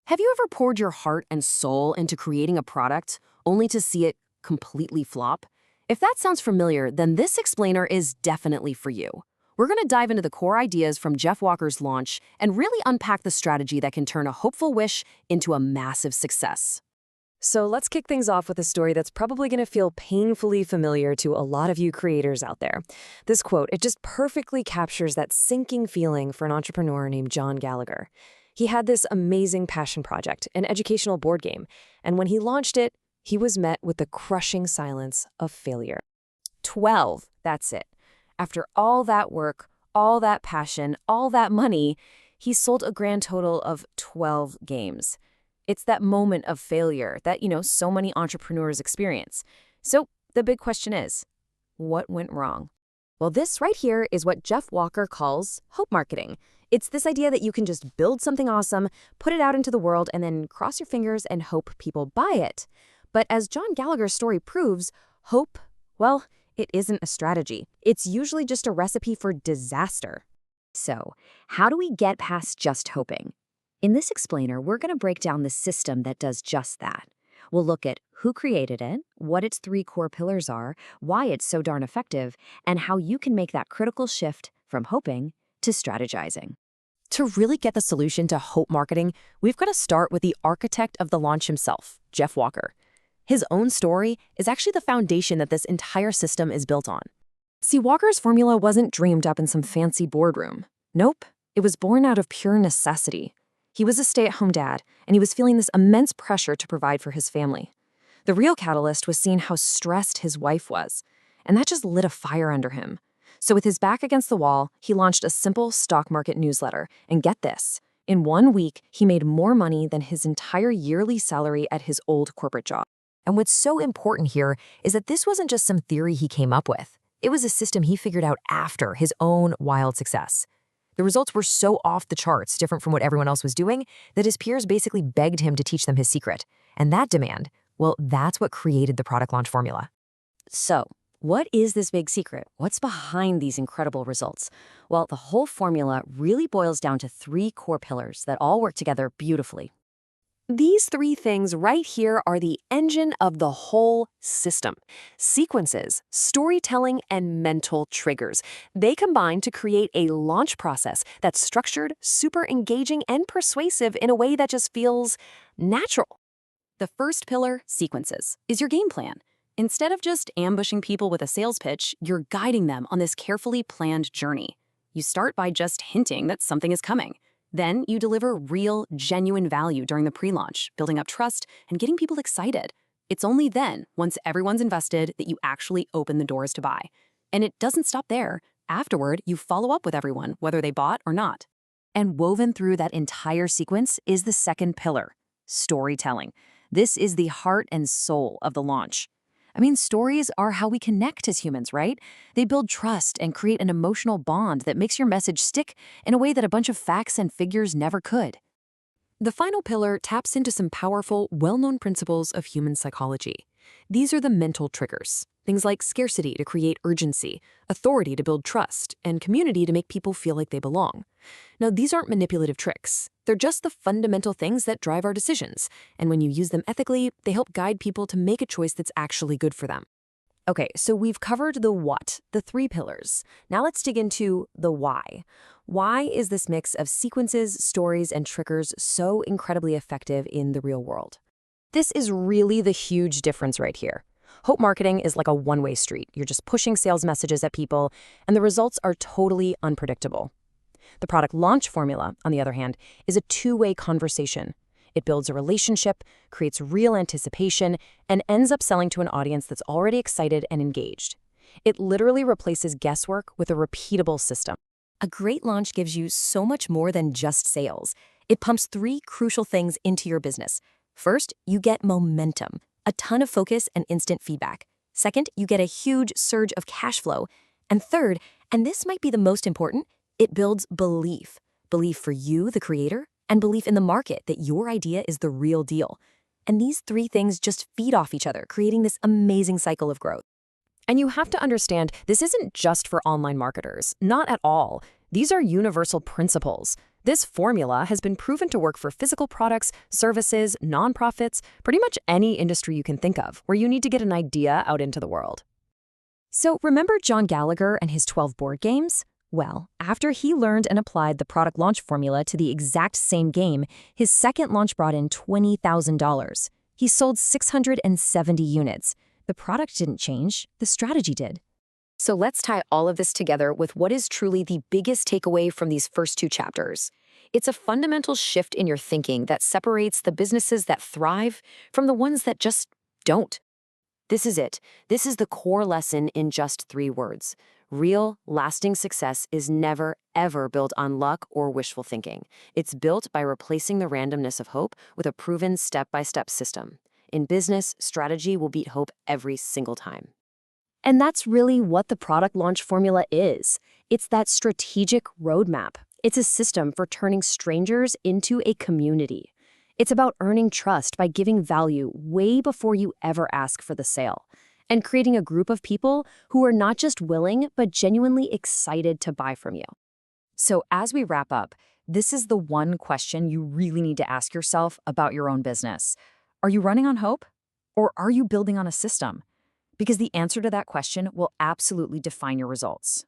Have you ever poured your heart and soul into creating a product only to see it completely flop? If that sounds familiar, then this explainer is definitely for you. We're going to dive into the core ideas from Jeff Walker's launch and really unpack the strategy that can turn a hopeful wish into a massive success. So let's kick things off with a story that's probably going to feel painfully familiar to a lot of you creators out there. This quote, it just perfectly captures that sinking feeling for an entrepreneur named John Gallagher. He had this amazing passion project, an educational board game, and when he launched it, he was met with the crushing silence of failure. 12, that's it. After all that work, all that passion, all that money, he sold a grand total of 12 games. It's that moment of failure that, so many entrepreneurs experience. So the big question is, what went wrong? Well, this right here is what Jeff Walker calls hope marketing. It's this idea that you can just build something awesome, put it out into the world, and then cross your fingers and hope people buy it. But as John Gallagher's story proves, hope, well, it isn't a strategy. It's usually just a recipe for disaster. So, how do we get past just hoping? In this explainer, we're going to break down the system that does just that. We'll look at who created it, what its 3 core pillars are, why it's so darn effective, and how you can make that critical shift from hoping to strategizing. To really get the solution to hope marketing, we've got to start with the architect of the launch himself, Jeff Walker. His own story is actually the foundation that this entire system is built on. See, Walker's formula wasn't dreamed up in some fancy boardroom. Nope, it was born out of pure necessity. He was a stay-at-home dad, and he was feeling this immense pressure to provide for his family. The real catalyst was seeing how stressed his wife was, and that just lit a fire under him. So with his back against the wall, he launched a simple stock market newsletter, and get this, in 1 week, he made more money than his entire yearly salary at his old corporate job. And what's so important here is that this wasn't just some theory he came up with. It was a system he figured out after his own wild success. The results were so off the charts, different from what everyone else was doing, that his peers basically begged him to teach them his secret. And that demand, well, that's what created the product launch formula. So, what is this big secret? What's behind these incredible results? Well, the whole formula really boils down to 3 core pillars that all work together beautifully. These 3 things right here are the engine of the whole system. Sequences, storytelling, and mental triggers. They combine to create a launch process that's structured, super engaging, and persuasive in a way that just feels natural. The first pillar, sequences, is your game plan. Instead of just ambushing people with a sales pitch, you're guiding them on this carefully planned journey. You start by just hinting that something is coming. Then you deliver real, genuine value during the pre-launch, building up trust and getting people excited. It's only then, once everyone's invested, that you actually open the doors to buy. And it doesn't stop there. Afterward, you follow up with everyone, whether they bought or not. And woven through that entire sequence is the second pillar, storytelling. This is the heart and soul of the launch. I mean, stories are how we connect as humans, right? They build trust and create an emotional bond that makes your message stick in a way that a bunch of facts and figures never could. The final pillar taps into some powerful, well-known principles of human psychology. These are the mental triggers. Things like scarcity to create urgency, authority to build trust, and community to make people feel like they belong. Now, these aren't manipulative tricks. They're just the fundamental things that drive our decisions. And when you use them ethically, they help guide people to make a choice that's actually good for them. Okay, so we've covered the what, the 3 pillars. Now let's dig into the why. Why is this mix of sequences, stories, and triggers so incredibly effective in the real world? This is really the huge difference right here. Hope marketing is like a one-way street. You're just pushing sales messages at people, and the results are totally unpredictable. The product launch formula, on the other hand, is a 2-way conversation. It builds a relationship, creates real anticipation, and ends up selling to an audience that's already excited and engaged. It literally replaces guesswork with a repeatable system. A great launch gives you so much more than just sales. It pumps 3 crucial things into your business. First, you get momentum, a ton of focus and instant feedback. Second, you get a huge surge of cash flow. And third, and this might be the most important, it builds belief. Belief for you, the creator, and belief in the market that your idea is the real deal. And these 3 things just feed off each other, creating this amazing cycle of growth. And you have to understand, this isn't just for online marketers. Not at all. These are universal principles. This formula has been proven to work for physical products, services, nonprofits, pretty much any industry you can think of where you need to get an idea out into the world. So remember John Gallagher and his 12 board games? Well, after he learned and applied the product launch formula to the exact same game, his second launch brought in $20,000. He sold 670 units. The product didn't change, the strategy did. So let's tie all of this together with what is truly the biggest takeaway from these first two chapters. It's a fundamental shift in your thinking that separates the businesses that thrive from the ones that just don't. This is it. This is the core lesson in just 3 words. Real, lasting success is never, ever built on luck or wishful thinking. It's built by replacing the randomness of hope with a proven step-by-step system. In business, strategy will beat hope every single time. And that's really what the product launch formula is. It's that strategic roadmap. It's a system for turning strangers into a community. It's about earning trust by giving value way before you ever ask for the sale, and creating a group of people who are not just willing, but genuinely excited to buy from you. So as we wrap up, this is the one question you really need to ask yourself about your own business. Are you running on hope? Or are you building on a system? Because the answer to that question will absolutely define your results.